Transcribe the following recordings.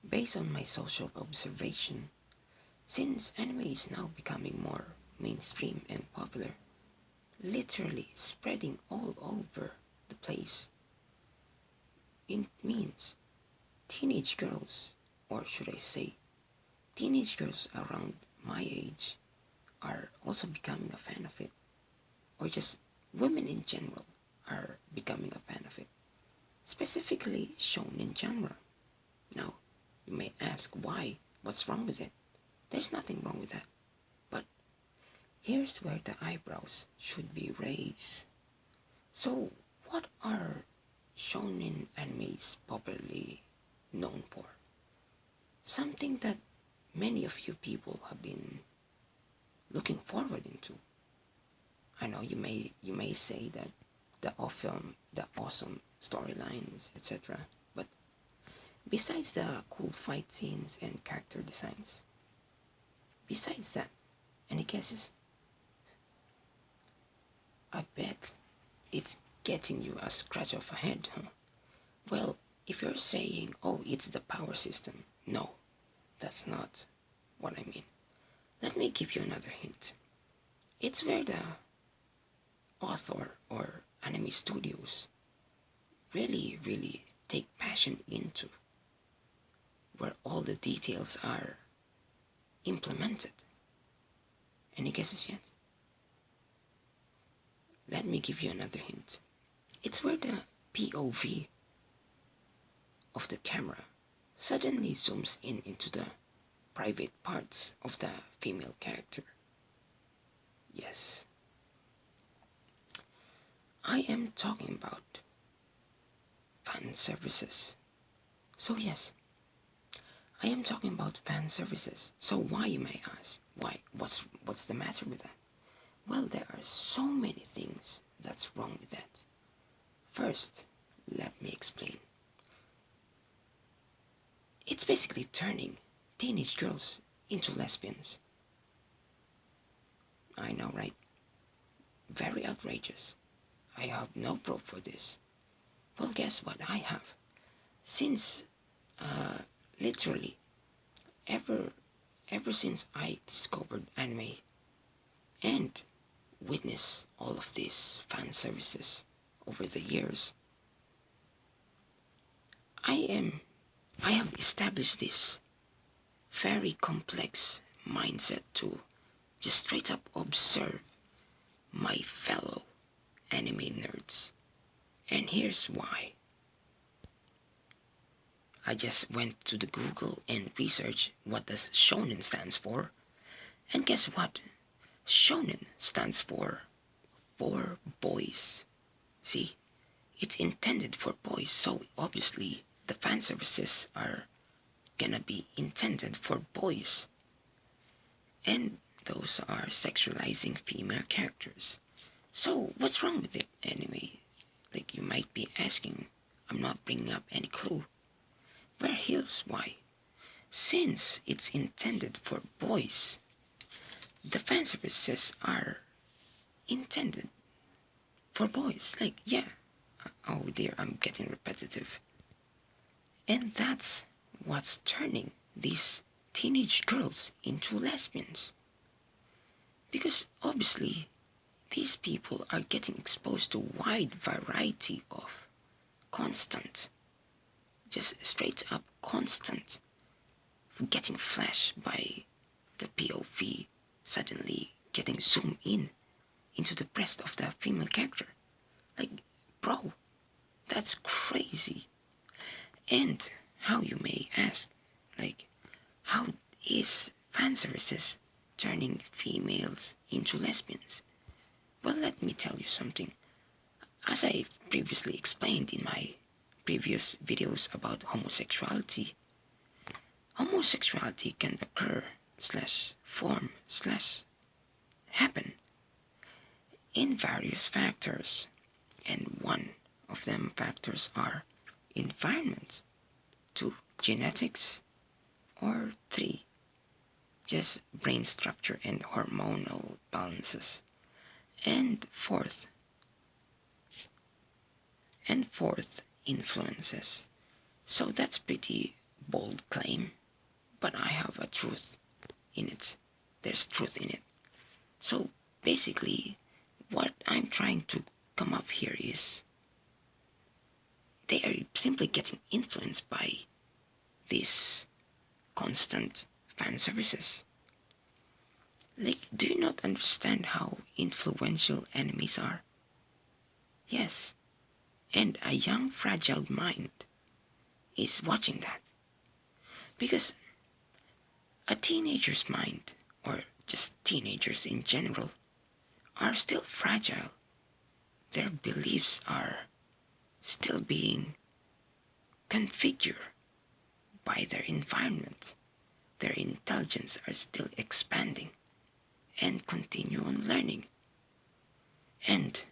Based on my social observation, since anime is now becoming more mainstream and popular, literally spreading all over the place, it means teenage girls, or should I say, teenage girls around my age, are also becoming a fan of it, or just women in general are becoming a fan of it, specifically shonen genre. Now, you may ask why, what's wrong with it? There's nothing wrong with that. But here's where the eyebrows should be raised. So, what are shonen animes popularly known for? Something that many of you people have been looking forward into. I know you may say that the awesome storylines, etc. But besides the cool fight scenes and character designs, besides that, any guesses? I bet it's getting you a scratch of a head, huh? Well, if you're saying, oh, it's the power system, no, that's not what I mean. Let me give you another hint. It's where the author or anime studios really take passion into, where all the details are implemented. Any guesses yet? Let me give you another hint. It's where the POV of the camera suddenly zooms in into the private parts of the female character. Yes, I am talking about fan services. So yes, I am talking about fan services. So why, you may ask? Why? What's the matter with that? Well, there are so many things that's wrong with that. First, let me explain. It's basically turning teenage girls into lesbians. I know, right? Very outrageous. I have no proof for this. Well, guess what? I have. Since, literally, ever, ever since I discovered anime and witnessed all of these fan services over the years, I have established this very complex mindset to just straight up observe my fellow anime nerds. And here's why. I just went to the Google and researched what does shonen stands for. And guess what? Shonen stands for boys. See, it's intended for boys, so obviously the fan services are gonna be intended for boys. And those are sexualizing female characters. So what's wrong with it anyway? Like, you might be asking, I'm not bringing up any clue. Well, here's why. Since it's intended for boys, the fan services are intended for boys. Like, yeah. Oh dear, I'm getting repetitive. And that's what's turning these teenage girls into lesbians. Because obviously, these people are getting exposed to a wide variety of constant, just straight up constant, getting flashed by the POV suddenly getting zoomed in into the breast of the female character. Like, bro, that's crazy. And how, you may ask, like, how is fan services turning females into lesbians? Well, let me tell you something. As I previously explained in my previous videos about homosexuality, homosexuality can occur slash form slash happen in various factors, and one of them factors are environment, 2, genetics, or 3, just brain structure and hormonal balances, and fourth, influences. So that's pretty bold claim, but I have a truth in it. There's truth in it. So basically, what I'm trying to come up here is they are simply getting influenced by these constant fan services. Like, do you not understand how influential enemies are? Yes, and a young, fragile mind is watching that. Because a teenager's mind, or just teenagers in general, are still fragile. Their beliefs are still being configured by their environment. Their intelligence are still expanding and continue on learning. And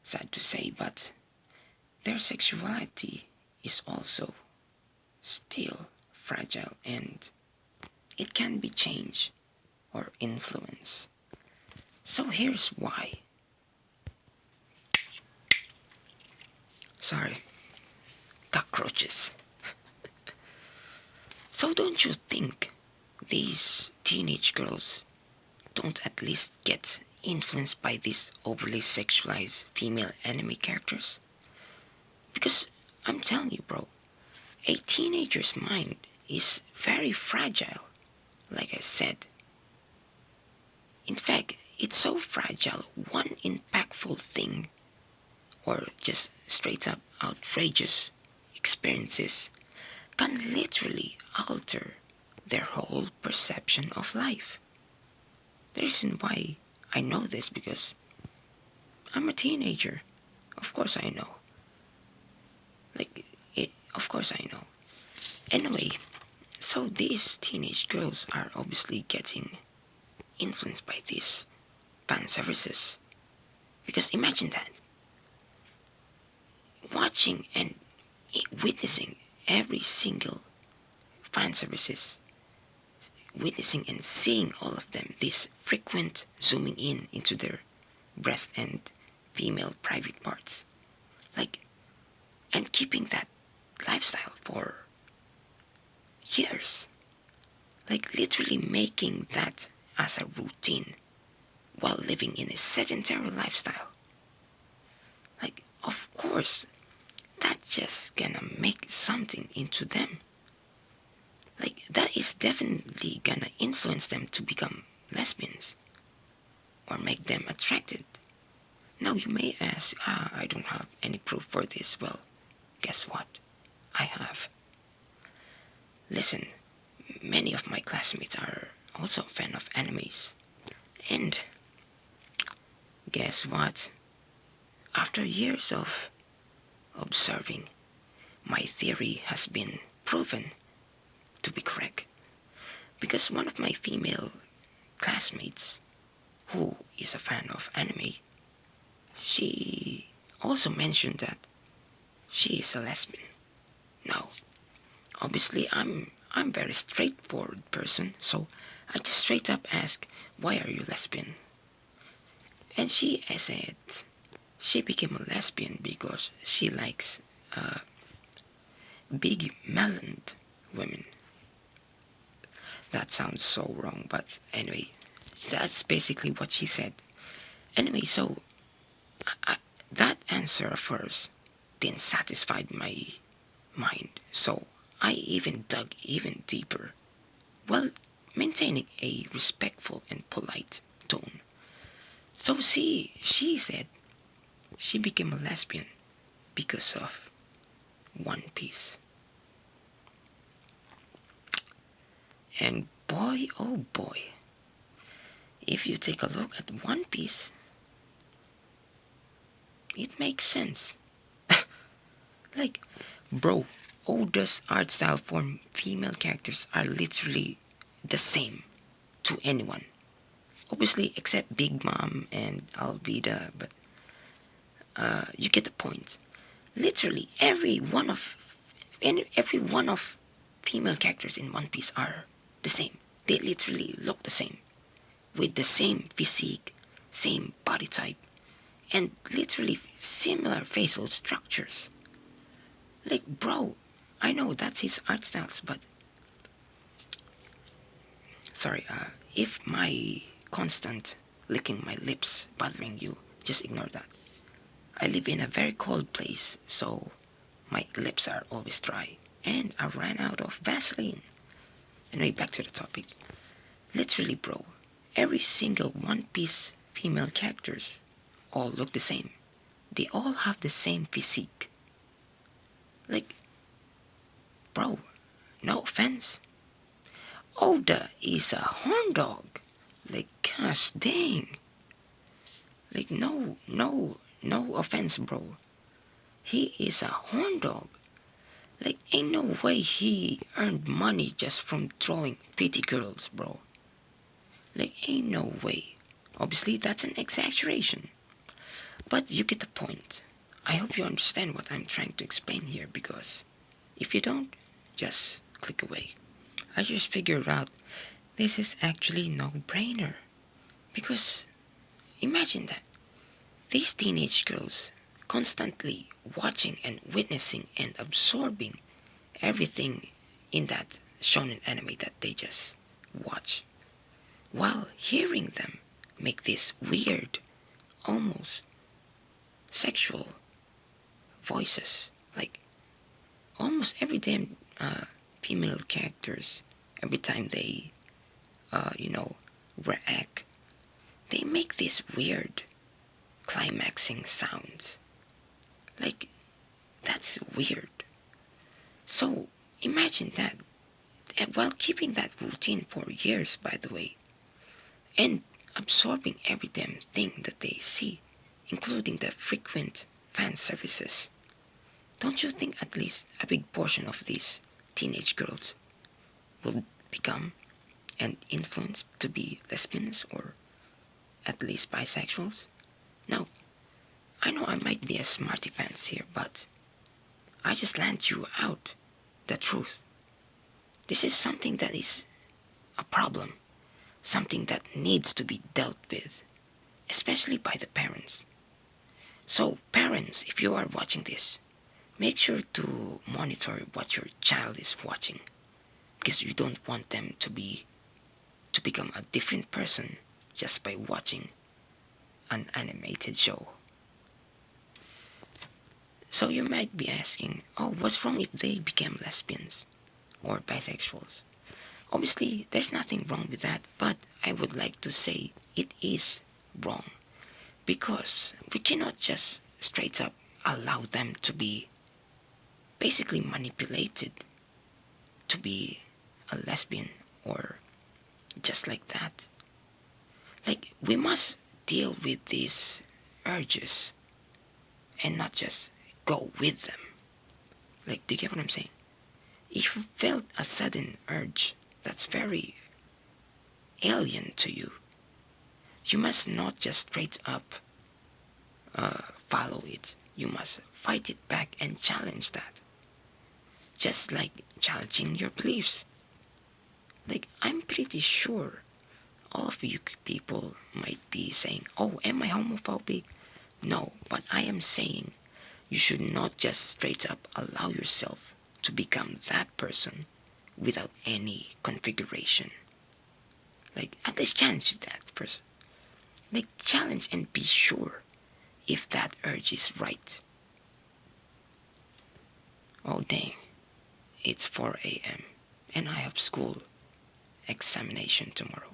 sad to say, but their sexuality is also still fragile and it can be changed or influenced. So here's why. Sorry, cockroaches. So don't you think these teenage girls don't at least get influenced by these overly sexualized female anime characters? Because I'm telling you, bro, a teenager's mind is very fragile, like I said. In fact, it's so fragile, one impactful thing, or just straight up outrageous experiences, can literally alter their whole perception of life. The reason why I know this because I'm a teenager. Of course I know. Of course I know. Anyway, so these teenage girls are obviously getting influenced by these fan services. Because imagine that. Watching and witnessing every single fan services, witnessing and seeing all of them, this frequent zooming in into their breast and female private parts, like, and keeping that lifestyle for years, like literally making that as a routine while living in a sedentary lifestyle. Like, of course, that's just gonna make something into them. Like, that is definitely gonna influence them to become lesbians or make them attracted. Now you may ask, I don't have any proof for this. Well, guess what? I have. Listen, many of my classmates are also a fan of animes. And guess what? After years of observing, my theory has been proven to be correct. Because one of my female classmates, who is a fan of anime, she also mentioned that she is a lesbian. Now, obviously I'm very straightforward person, so I just straight up ask, why are you lesbian? And she said she became a lesbian because she likes big meloned women. That sounds so wrong, but anyway, that's basically what she said. Anyway, so that answer of hers didn't satisfy my mind, so I even dug even deeper, while maintaining a respectful and polite tone. So she said she became a lesbian because of One Piece. And boy, oh boy, if you take a look at One Piece, it makes sense. Like, bro, Oda's art style for female characters are literally the same to anyone. Obviously, except Big Mom and Alvida, but you get the point. Literally, every one of female characters in One Piece are the same. They literally look the same, with the same physique, same body type, and literally similar facial structures. Like, bro, I know that's his art styles, but sorry, if my constant licking my lips bothering you, just ignore that. I live in a very cold place, so my lips are always dry, and I ran out of Vaseline. Anyway, back to the topic. Literally, bro, every single One Piece female characters all look the same. They all have the same physique. Like, bro, no offense. Oda is a horn dog. Like, gosh dang. Like, no offense, bro. He is a horn dog. Like, ain't no way he earned money just from drawing pretty girls, bro. Like, ain't no way. Obviously, that's an exaggeration. But you get the point. I hope you understand what I'm trying to explain here, because if you don't, just click away. I just figured out this is actually no-brainer. Because imagine that. These teenage girls constantly watching and witnessing and absorbing everything in that shonen anime that they just watch, while hearing them make this weird, almost sexual voices. Like, almost every damn female characters, every time they, react, they make this weird climaxing sounds. Like, that's weird. So, imagine that, and while keeping that routine for years, by the way, and absorbing every damn thing that they see, including the frequent fan services. Don't you think at least a big portion of these teenage girls will become and influence to be lesbians or at least bisexuals? Now, I know I might be a smarty pants here, but I just land you out the truth. This is something that is a problem, something that needs to be dealt with, especially by the parents. So, parents, if you are watching this, make sure to monitor what your child is watching, because you don't want them to become a different person just by watching an animated show. So you might be asking, oh, what's wrong if they became lesbians or bisexuals? Obviously, there's nothing wrong with that, but I would like to say it is wrong, because we cannot just straight up allow them to be basically manipulated to be a lesbian or just like that. Like, we must deal with these urges and not just go with them. Like, do you get what I'm saying? If you felt a sudden urge that's very alien to you, you must not just straight up follow it. You must fight it back and challenge that. Just like challenging your beliefs. Like, I'm pretty sure all of you people might be saying, oh, am I homophobic? No, but I am saying you should not just straight up allow yourself to become that person without any configuration. Like, at least challenge that person. Like, challenge and be sure if that urge is right. Oh, dang. It's 4 a.m. and I have school examination tomorrow.